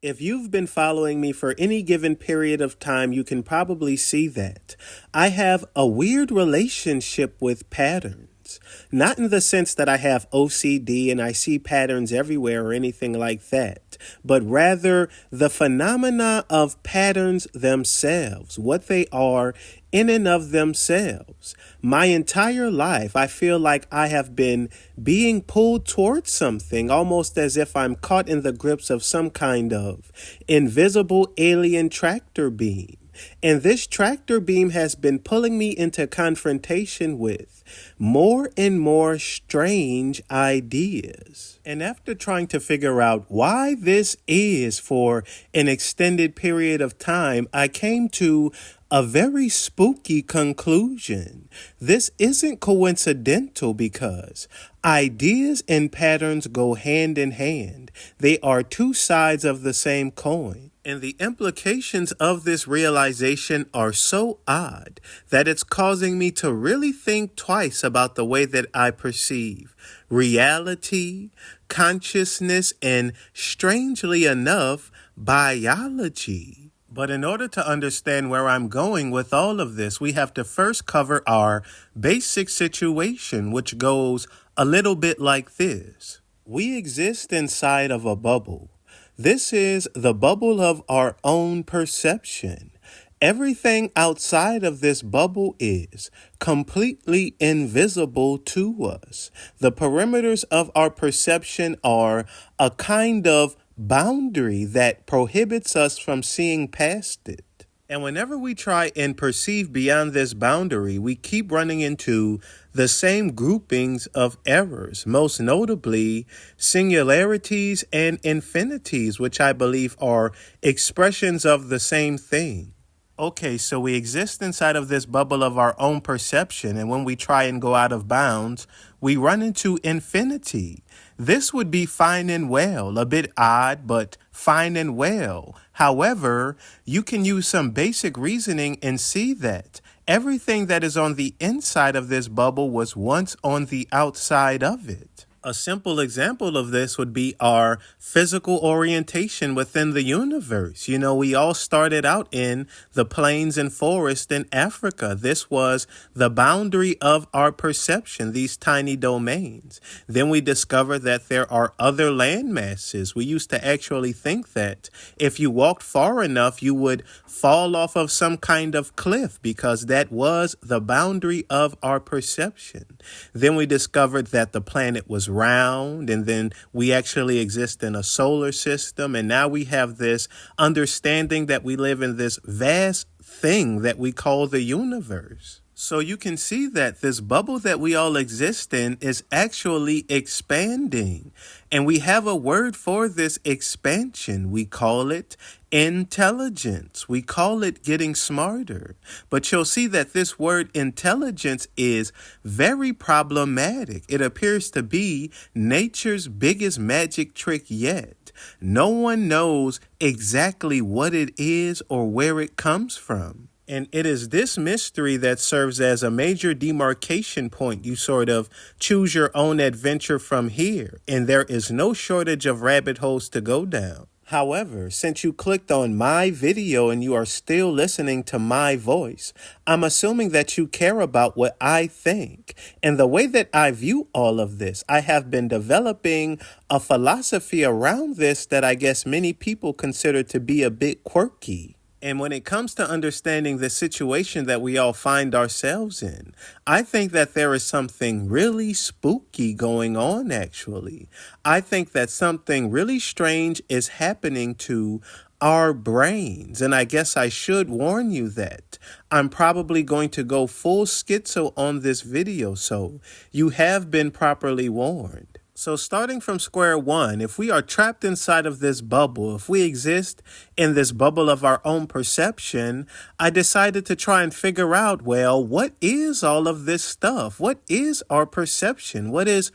If you've been following me for any given period of time, you can probably see that I have a weird relationship with patterns. Not in the sense that I have OCD and I see patterns everywhere or anything like that, but rather the phenomena of patterns themselves, what they are in and of themselves. My entire life, I feel like I have been being pulled towards something, almost as if I'm caught in the grips of some kind of invisible alien tractor beam. And this tractor beam has been pulling me into confrontation with more and more strange ideas. And after trying to figure out why this is for an extended period of time, I came to a very spooky conclusion. This isn't coincidental because ideas and patterns go hand in hand. They are two sides of the same coin. And the implications of this realization are so odd that it's causing me to really think twice about the way that I perceive reality, consciousness, and strangely enough, biology. But in order to understand where I'm going with all of this, we have to first cover our basic situation, which goes a little bit like this. We exist inside of a bubble. This is the bubble of our own perception. Everything outside of this bubble is completely invisible to us. The perimeters of our perception are a kind of boundary that prohibits us from seeing past it. And whenever we try and perceive beyond this boundary, we keep running into the same groupings of errors, most notably singularities and infinities, which I believe are expressions of the same thing. Okay, so we exist inside of this bubble of our own perception, and when we try and go out of bounds, we run into infinity. This would be fine and well, a bit odd, but fine and well. However, you can use some basic reasoning and see that everything that is on the inside of this bubble was once on the outside of it. A simple example of this would be our physical orientation within the universe. We all started out in the plains and forest in Africa. This was the boundary of our perception, these tiny domains. Then we discovered that there are other land masses. We used to actually think that if you walked far enough, you would fall off of some kind of cliff because that was the boundary of our perception. Then we discovered that the planet was round, and then we actually exist in a solar system, and now we have this understanding that we live in this vast thing that we call the universe. So you can see that this bubble that we all exist in is actually expanding. And we have a word for this expansion. We call it intelligence. We call it getting smarter. But you'll see that this word intelligence is very problematic. It appears to be nature's biggest magic trick yet. No one knows exactly what it is or where it comes from. And it is this mystery that serves as a major demarcation point. You sort of choose your own adventure from here, and there is no shortage of rabbit holes to go down. However, since you clicked on my video and you are still listening to my voice, I'm assuming that you care about what I think. And the way that I view all of this, I have been developing a philosophy around this that I guess many people consider to be a bit quirky. And when it comes to understanding the situation that we all find ourselves in, I think that there is something really spooky going on, actually. I think that something really strange is happening to our brains. And I guess I should warn you that I'm probably going to go full schizo on this video, so you have been properly warned. So starting from square one, if we are trapped inside of this bubble, if we exist in this bubble of our own perception, I decided to try and figure out, well, what is all of this stuff? What is our perception? What is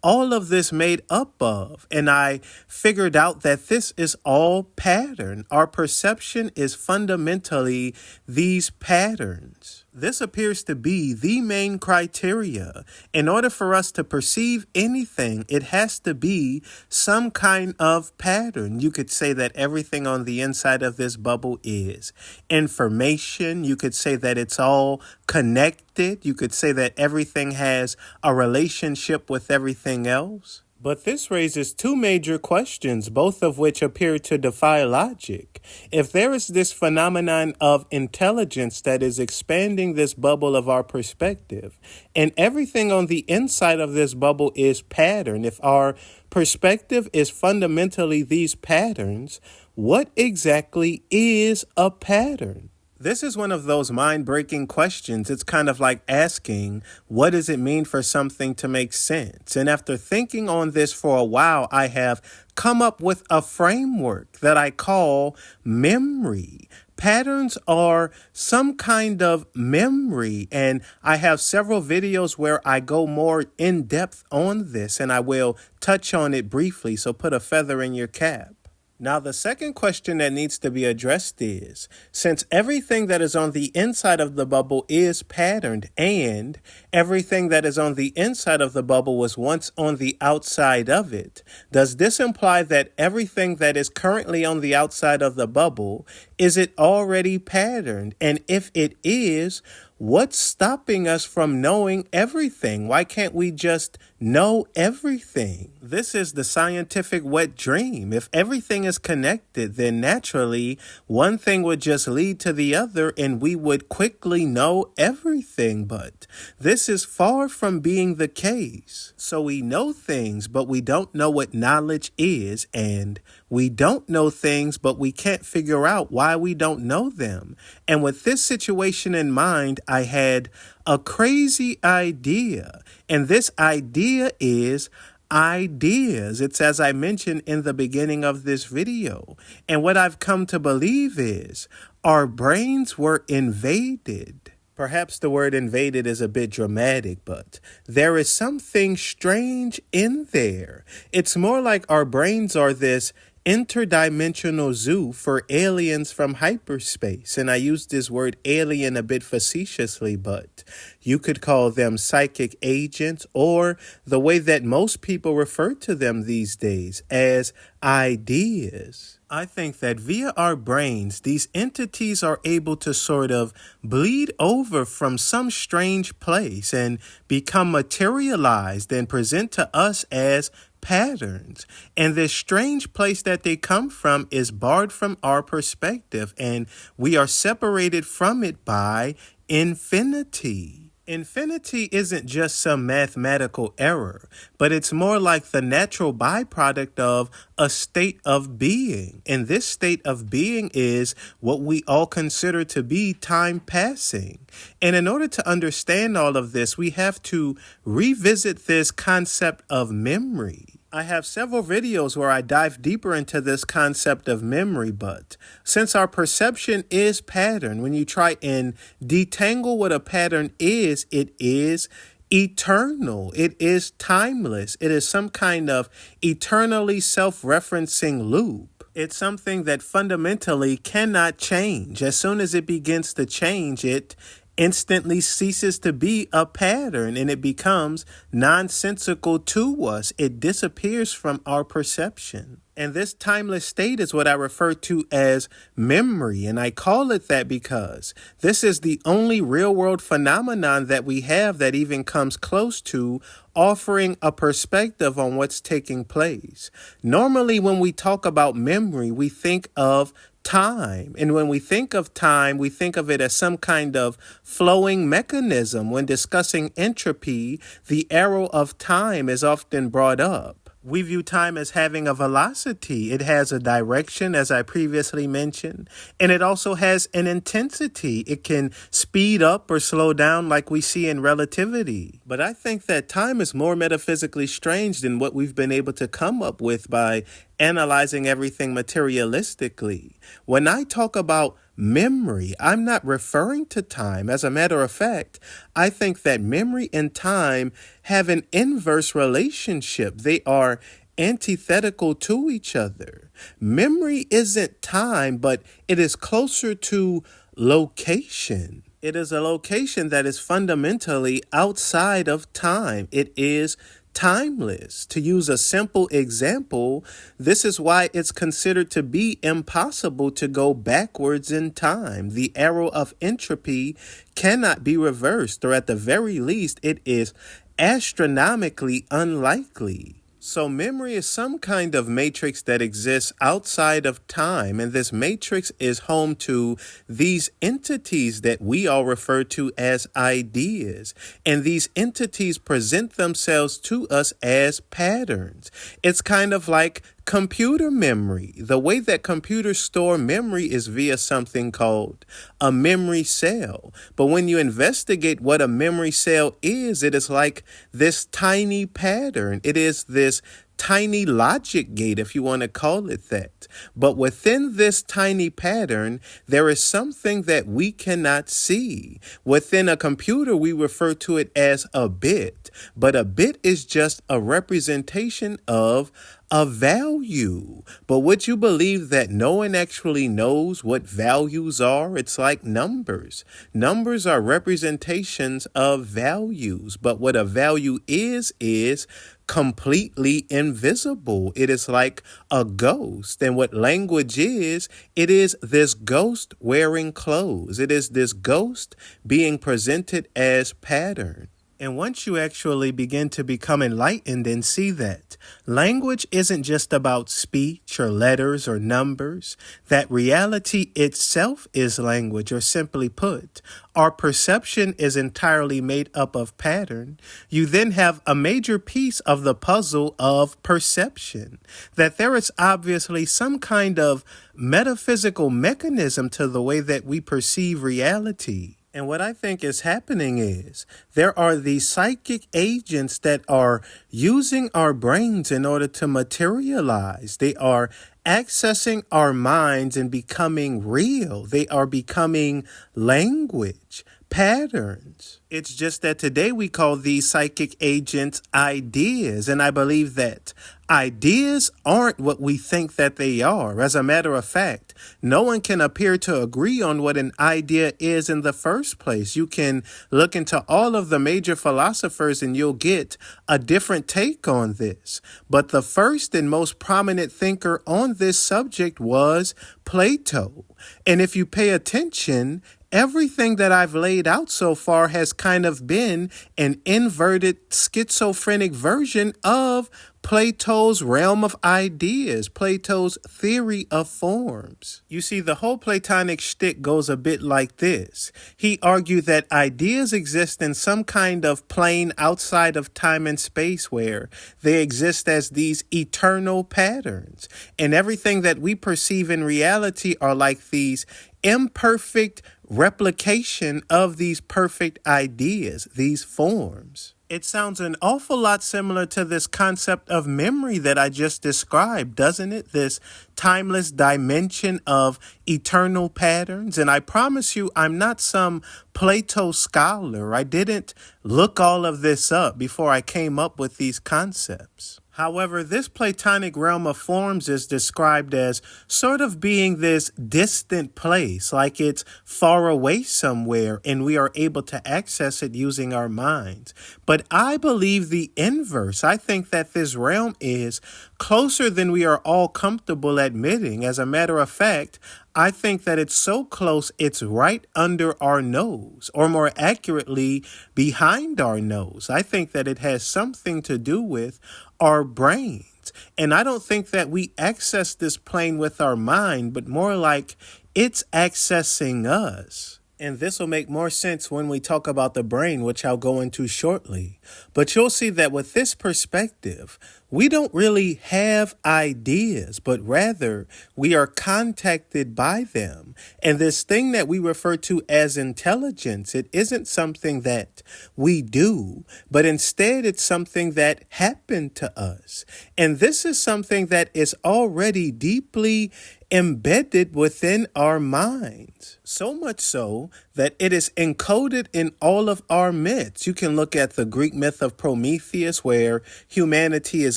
all of this made up of? And I figured out that this is all pattern. Our perception is fundamentally these patterns. This appears to be the main criteria. In order for us to perceive anything, it has to be some kind of pattern. You could say that everything on the inside of this bubble is information. You could say that it's all connected. You could say that everything has a relationship with everything else. But this raises two major questions, both of which appear to defy logic. If there is this phenomenon of intelligence that is expanding this bubble of our perspective, and everything on the inside of this bubble is pattern, if our perspective is fundamentally these patterns, what exactly is a pattern? This is one of those mind-breaking questions. It's kind of like asking, what does it mean for something to make sense? And after thinking on this for a while, I have come up with a framework that I call memory. Patterns are some kind of memory, and I have several videos where I go more in depth on this, and I will touch on it briefly, so put a feather in your cap. Now, the second question that needs to be addressed is, since everything that is on the inside of the bubble is patterned and everything that is on the inside of the bubble was once on the outside of it, does this imply that everything that is currently on the outside of the bubble, is it already patterned? And if it is, what's stopping us from knowing everything? Why can't we just know everything? This is the scientific wet dream. If everything is connected, then naturally one thing would just lead to the other and we would quickly know everything. But this is far from being the case. So we know things, but we don't know what knowledge is, and we don't know things, but we can't figure out why we don't know them. And with this situation in mind, I had a crazy idea. And this idea is ideas. It's as I mentioned in the beginning of this video. And what I've come to believe is our brains were invaded. Perhaps the word invaded is a bit dramatic, but there is something strange in there. It's more like our brains are this interdimensional zoo for aliens from hyperspace. And I use this word alien a bit facetiously, but you could call them psychic agents, or the way that most people refer to them these days, as ideas. I think that via our brains, these entities are able to sort of bleed over from some strange place and become materialized and present to us as patterns. And this strange place that they come from is barred from our perspective, and we are separated from it by infinity. Infinity isn't just some mathematical error, but it's more like the natural byproduct of a state of being. And this state of being is what we all consider to be time passing. And in order to understand all of this, we have to revisit this concept of memory. I have several videos where I dive deeper into this concept of memory, but since our perception is pattern, when you try and detangle what a pattern is, it is eternal. It is timeless. It is some kind of eternally self-referencing loop. It's something that fundamentally cannot change. As soon as it begins to change, it instantly ceases to be a pattern and it becomes nonsensical to us. It disappears from our perception. And this timeless state is what I refer to as memory. And I call it that because this is the only real world phenomenon that we have that even comes close to offering a perspective on what's taking place. Normally, when we talk about memory, we think of time. And when we think of time, we think of it as some kind of flowing mechanism. When discussing entropy, the arrow of time is often brought up. We view time as having a velocity. It has a direction, as I previously mentioned, and it also has an intensity. It can speed up or slow down like we see in relativity. But I think that time is more metaphysically strange than what we've been able to come up with by analyzing everything materialistically. When I talk about memory, I'm not referring to time. As a matter of fact, I think that memory and time have an inverse relationship. They are antithetical to each other. Memory isn't time, but it is closer to location. It is a location that is fundamentally outside of time. It is timeless. To use a simple example, this is why it's considered to be impossible to go backwards in time. The arrow of entropy cannot be reversed, or at the very least, it is astronomically unlikely. So memory is some kind of matrix that exists outside of time, and this matrix is home to these entities that we all refer to as ideas. And these entities present themselves to us as patterns. It's kind of like computer memory. The way that computers store memory is via something called a memory cell. But when you investigate what a memory cell is, it is like this tiny pattern. It is this tiny logic gate, if you want to call it that. But within this tiny pattern, there is something that we cannot see. Within a computer, we refer to it as a bit, but a bit is just a representation of a value. But would you believe that no one actually knows what values are? It's like numbers. Numbers are representations of values, but what a value is completely invisible. It is like a ghost. And what language is, it is this ghost wearing clothes. It is this ghost being presented as pattern. And once you actually begin to become enlightened and see that language isn't just about speech or letters or numbers, that reality itself is language, or simply put, our perception is entirely made up of pattern, you then have a major piece of the puzzle of perception, that there is obviously some kind of metaphysical mechanism to the way that we perceive reality. And what I think is happening is there are these psychic agents that are using our brains in order to materialize. They are accessing our minds and becoming real. They are becoming language, patterns. It's just that today we call these psychic agents ideas. And I believe that ideas aren't what we think that they are. As a matter of fact, no one can appear to agree on what an idea is in the first place. You can look into all of the major philosophers and you'll get a different take on this. But the first and most prominent thinker on this subject was Plato. And if you pay attention, everything that I've laid out so far has kind of been an inverted schizophrenic version of Plato's realm of ideas, Plato's theory of forms. You see, the whole Platonic shtick goes a bit like this. He argued that ideas exist in some kind of plane outside of time and space where they exist as these eternal patterns. And everything that we perceive in reality are like these imperfect replication of these perfect ideas, these forms. It sounds an awful lot similar to this concept of memory that I just described, doesn't it? This timeless dimension of eternal patterns. And I promise you, I'm not some Plato scholar. I didn't look all of this up before I came up with these concepts. However, this Platonic realm of forms is described as sort of being this distant place, like it's far away somewhere and we are able to access it using our minds. But I believe the inverse. I think that this realm is closer than we are all comfortable admitting. As a matter of fact, I think that it's so close, it's right under our nose, or more accurately, behind our nose. I think that it has something to do with our brains. And I don't think that we access this plane with our mind, but more like it's accessing us. And this will make more sense when we talk about the brain, which I'll go into shortly. But you'll see that with this perspective, we don't really have ideas, but rather we are contacted by them. And this thing that we refer to as intelligence, it isn't something that we do, but instead it's something that happened to us. And this is something that is already deeply embedded within our minds. So much so that it is encoded in all of our myths. You can look at the Greek myth of Prometheus, where humanity is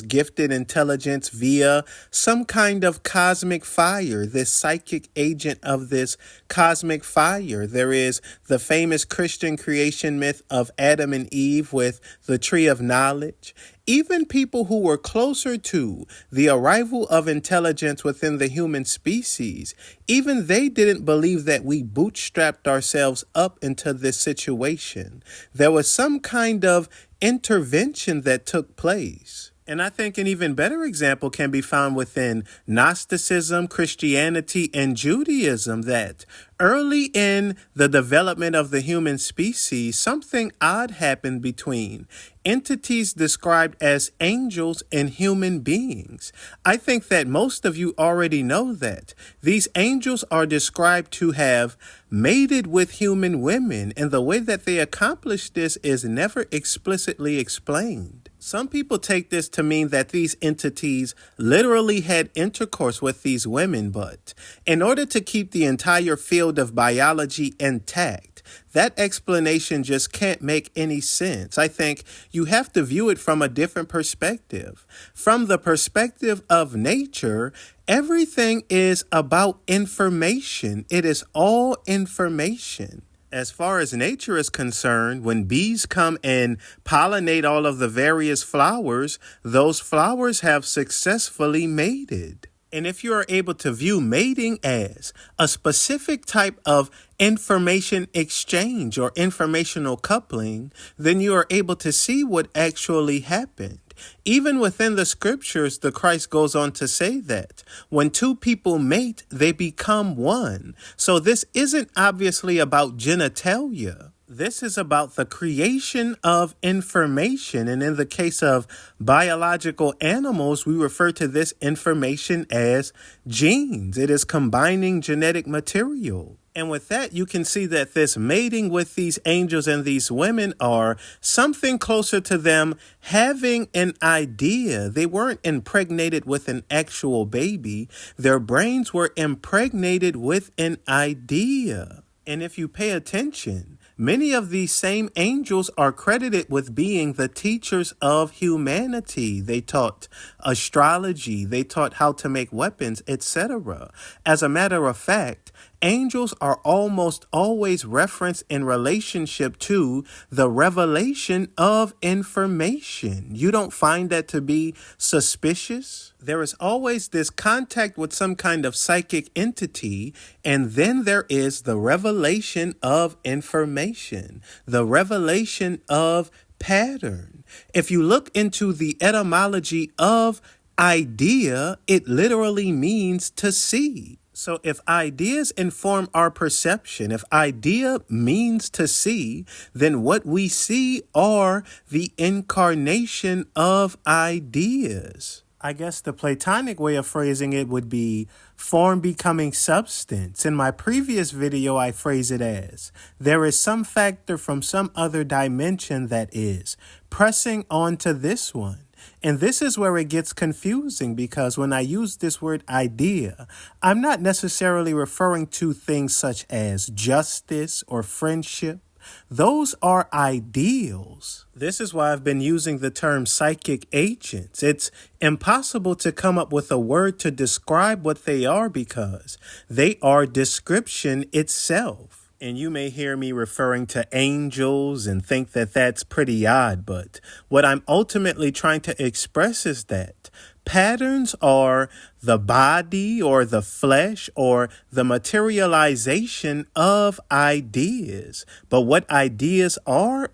gifted intelligence via some kind of cosmic fire, this psychic agent of this cosmic fire. There is the famous Christian creation myth of Adam and Eve with the tree of knowledge. Even people who were closer to the arrival of intelligence within the human species, even they didn't believe that we bootstrapped ourselves up into this situation. There was some kind of intervention that took place. And I think an even better example can be found within Gnosticism, Christianity, and Judaism, that early in the development of the human species, something odd happened between entities described as angels and human beings. I think that most of you already know that. These angels are described to have mated with human women, and the way that they accomplish this is never explicitly explained. Some people take this to mean that these entities literally had intercourse with these women, but in order to keep the entire field of biology intact, that explanation just can't make any sense. I think you have to view it from a different perspective. From the perspective of nature, everything is about information. It is all information. As far as nature is concerned, when bees come and pollinate all of the various flowers, those flowers have successfully mated. And if you are able to view mating as a specific type of information exchange or informational coupling, then you are able to see what actually happened. Even within the scriptures, the Christ goes on to say that when two people mate, they become one. So this isn't obviously about genitalia. This is about the creation of information. And in the case of biological animals, we refer to this information as genes. It is combining genetic material. And with that, you can see that this mating with these angels and these women are something closer to them having an idea. They weren't impregnated with an actual baby. Their brains were impregnated with an idea. And if you pay attention, many of these same angels are credited with being the teachers of humanity. They taught astrology, they taught how to make weapons, etc. As a matter of fact, angels are almost always referenced in relationship to the revelation of information. You don't find that to be suspicious? There is always this contact with some kind of psychic entity, and then there is the revelation of information, the revelation of pattern. If you look into the etymology of idea, it literally means to see. So if ideas inform our perception, if idea means to see, then what we see are the incarnation of ideas. I guess the Platonic way of phrasing it would be form becoming substance. In my previous video, I phrase it as there is some factor from some other dimension that is pressing onto this one. And this is where it gets confusing, because when I use this word idea, I'm not necessarily referring to things such as justice or friendship. Those are ideals. This is why I've been using the term psychic agents. It's impossible to come up with a word to describe what they are because they are description itself. And you may hear me referring to angels and think that that's pretty odd, but what I'm ultimately trying to express is that patterns are the body or the flesh or the materialization of ideas. But what ideas are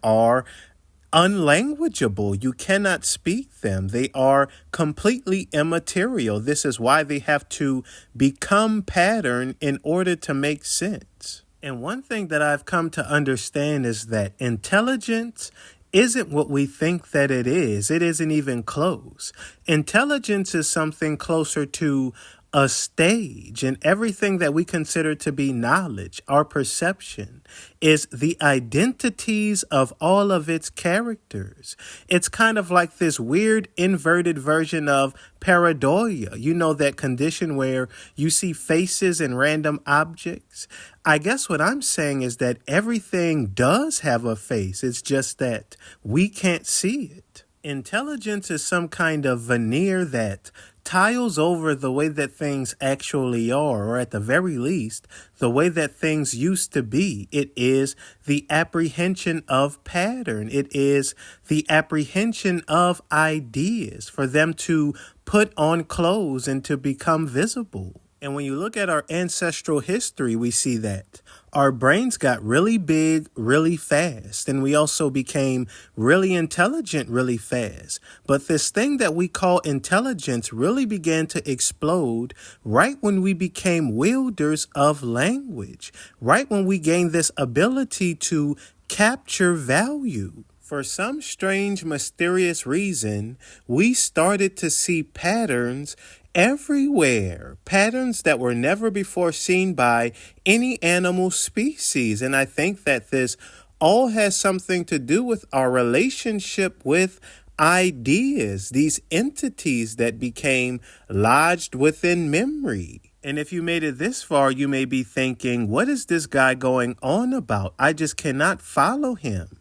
unlanguageable. You cannot speak them. They are completely immaterial. This is why they have to become pattern in order to make sense. And one thing that I've come to understand is that intelligence isn't what we think that it is. It isn't even close. Intelligence is something closer to a stage, and everything that we consider to be knowledge, our perception, is the identities of all of its characters. It's kind of like this weird inverted version of pareidolia. You know, that condition where you see faces in random objects? I guess what I'm saying is that everything does have a face. It's just that we can't see it. Intelligence is some kind of veneer that tiles over the way that things actually are, or at the very least, the way that things used to be. It is the apprehension of pattern. It is the apprehension of ideas for them to put on clothes and to become visible. And when you look at our ancestral history, we see that our brains got really big really fast, and we also became really intelligent really fast. But this thing that we call intelligence really began to explode right when we became wielders of language, right when we gained this ability to capture value. For some strange, mysterious reason, we started to see patterns everywhere, patterns that were never before seen by any animal species. And I think that this all has something to do with our relationship with ideas, these entities that became lodged within memory. And if you made it this far, you may be thinking, what is this guy going on about? I just cannot follow him.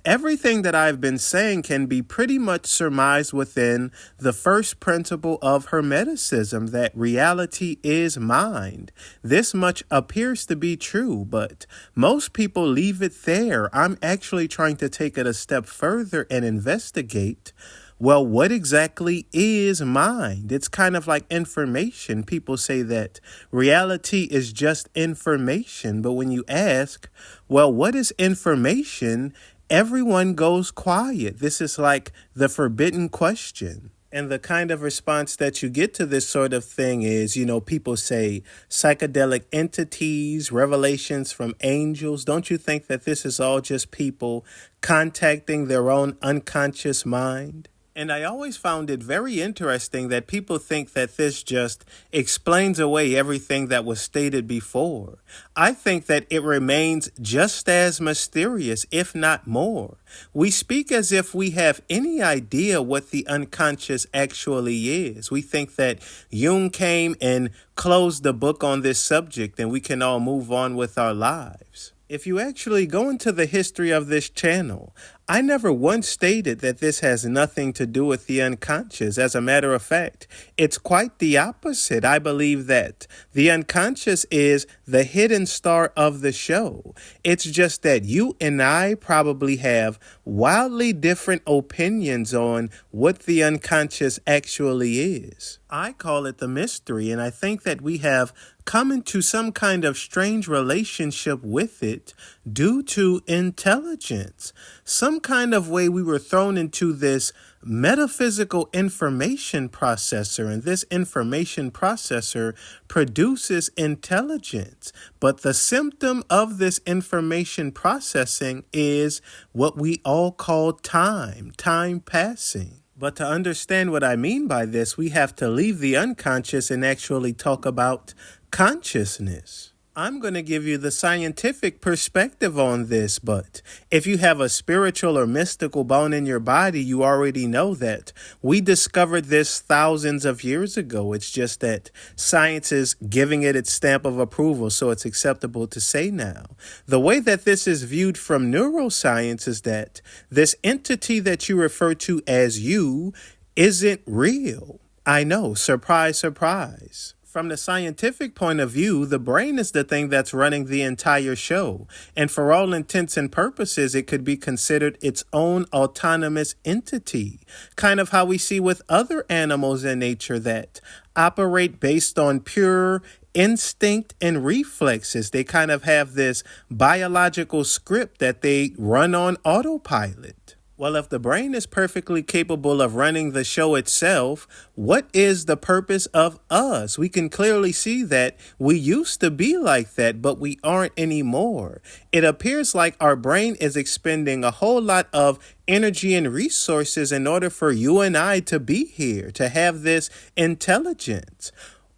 Everything that I've been saying can be pretty much surmised within the first principle of Hermeticism, that reality is mind. This much appears to be true, but most people leave it there. I'm actually trying to take it a step further and investigate, well, what exactly is mind? It's kind of like information. People say that reality is just information, but when you ask, well, what is information? Everyone goes quiet. This is like the forbidden question. And the kind of response that you get to this sort of thing is, people say psychedelic entities, revelations from angels. Don't you think that this is all just people contacting their own unconscious mind? And I always found it very interesting that people think that this just explains away everything that was stated before. I think that it remains just as mysterious, if not more. We speak as if we have any idea what the unconscious actually is. We think that Jung came and closed the book on this subject and we can all move on with our lives. If you actually go into the history of this channel, I never once stated that this has nothing to do with the unconscious. As a matter of fact, it's quite the opposite. I believe that the unconscious is the hidden star of the show. It's just that you and I probably have wildly different opinions on what the unconscious actually is. I call it the mystery, and I think that we have come into some kind of strange relationship with it due to intelligence. Some kind of way we were thrown into this metaphysical information processor, and this information processor produces intelligence. But the symptom of this information processing is what we all call time passing. But to understand what I mean by this, we have to leave the unconscious and actually talk about consciousness. I'm going to give you the scientific perspective on this, but if you have a spiritual or mystical bone in your body, you already know that we discovered this thousands of years ago. It's just that science is giving it its stamp of approval, so it's acceptable to say now. The way that this is viewed from neuroscience is that this entity that you refer to as you isn't real. I know, surprise, surprise. From the scientific point of view, the brain is the thing that's running the entire show. And for all intents and purposes, it could be considered its own autonomous entity. Kind of how we see with other animals in nature that operate based on pure instinct and reflexes. They kind of have this biological script that they run on autopilot. Well, if the brain is perfectly capable of running the show itself, what is the purpose of us? We can clearly see that we used to be like that, but we aren't anymore. It appears like our brain is expending a whole lot of energy and resources in order for you and I to be here, to have this intelligence.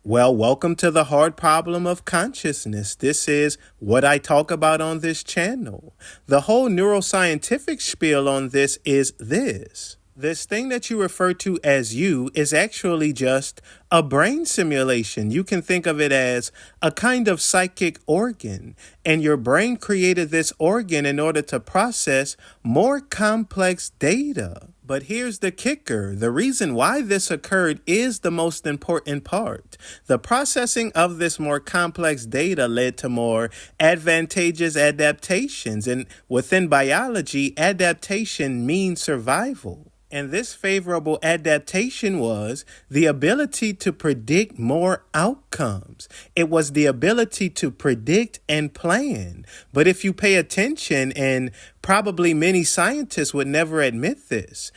Well, welcome to the hard problem of consciousness. This is what I talk about on this channel. The whole neuroscientific spiel on this is this. This thing that you refer to as you is actually just a brain simulation. You can think of it as a kind of psychic organ, and your brain created this organ in order to process more complex data. But here's the kicker. The reason why this occurred is the most important part. The processing of this more complex data led to more advantageous adaptations. And within biology, adaptation means survival. And this favorable adaptation was the ability to predict more outcomes. It was the ability to predict and plan. But if you pay attention, and probably many scientists would never admit this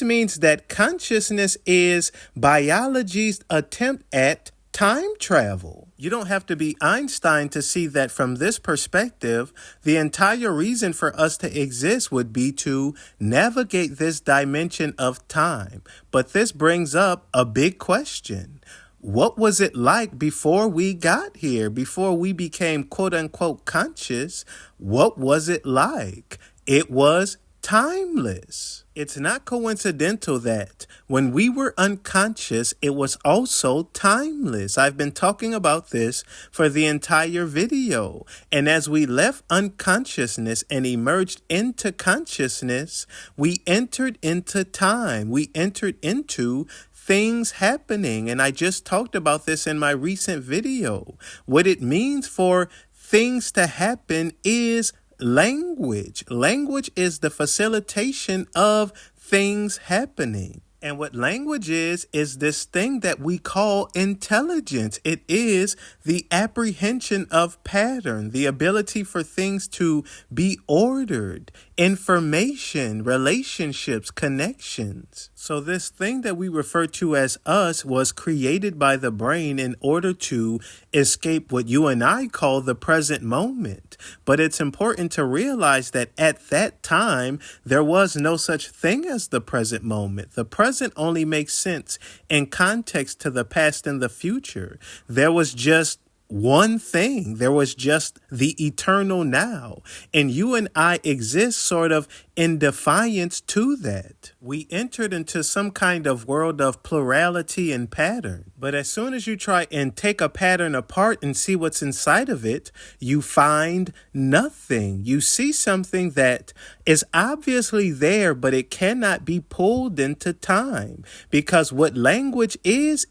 means that consciousness is biology's attempt at time travel. You don't have to be Einstein to see that from this perspective, the entire reason for us to exist would be to navigate this dimension of time. But this brings up a big question. What was it like before we got here, before we became quote unquote conscious? What was it like? It was timeless. It's not coincidental that when we were unconscious, it was also timeless. I've been talking about this for the entire video. And as we left unconsciousness and emerged into consciousness, we entered into time. We entered into things happening. And I just talked about this in my recent video. What it means for things to happen is language. Language is the facilitation of things happening. And what language is this thing that we call intelligence. It is the apprehension of pattern, the ability for things to be ordered, information, relationships, connections. So this thing that we refer to as us was created by the brain in order to escape what you and I call the present moment. But it's important to realize that at that time, there was no such thing as the present moment. The present only makes sense in context to the past and the future. There was just one thing. There was just the eternal now. And you and I exist sort of in defiance to that. We entered into some kind of world of plurality and pattern. But as soon as you try and take a pattern apart and see what's inside of it, you find nothing. You see something that is obviously there, but it cannot be pulled into time. Because what language is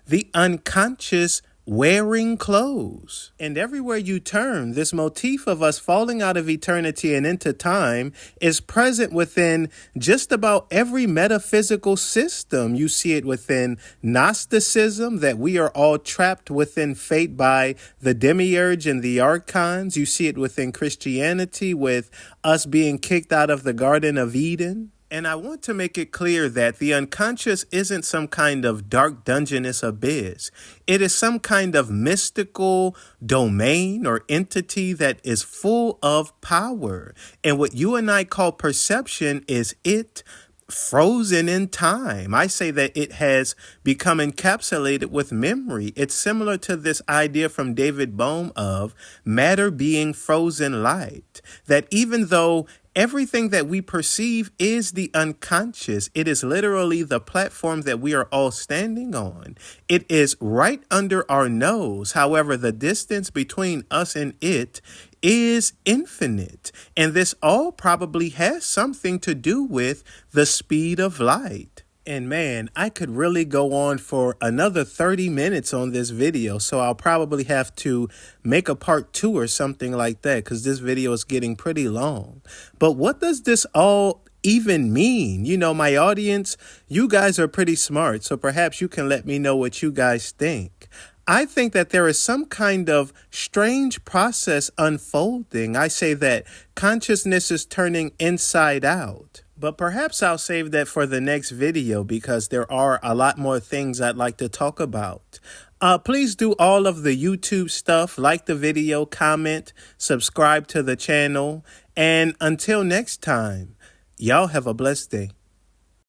the unconscious wearing clothes. And everywhere you turn, this motif of us falling out of eternity and into time is present within just about every metaphysical system. You see it within Gnosticism, that we are all trapped within fate by the demiurge and the archons. You see it within Christianity, with us being kicked out of the Garden of Eden. And I want to make it clear that the unconscious isn't some kind of dark dungeonous abyss. It is some kind of mystical domain or entity that is full of power. And what you and I call perception is it frozen in time. I say that it has become encapsulated with memory. It's similar to this idea from David Bohm of matter being frozen light. That even though everything that we perceive is the unconscious, it is literally the platform that we are all standing on. It is right under our nose. However, the distance between us and it is infinite. And this all probably has something to do with the speed of light. And man, I could really go on for another 30 minutes on this video, so I'll probably have to make a part 2 or something like that, because this video is getting pretty long. But what does this all even mean? You know, my audience, you guys are pretty smart, so perhaps you can let me know what you guys think. I think that there is some kind of strange process unfolding. I say that consciousness is turning inside out. But perhaps I'll save that for the next video, because there are a lot more things I'd like to talk about. Please do all of the YouTube stuff, like the video, comment, subscribe to the channel. And until next time, y'all have a blessed day.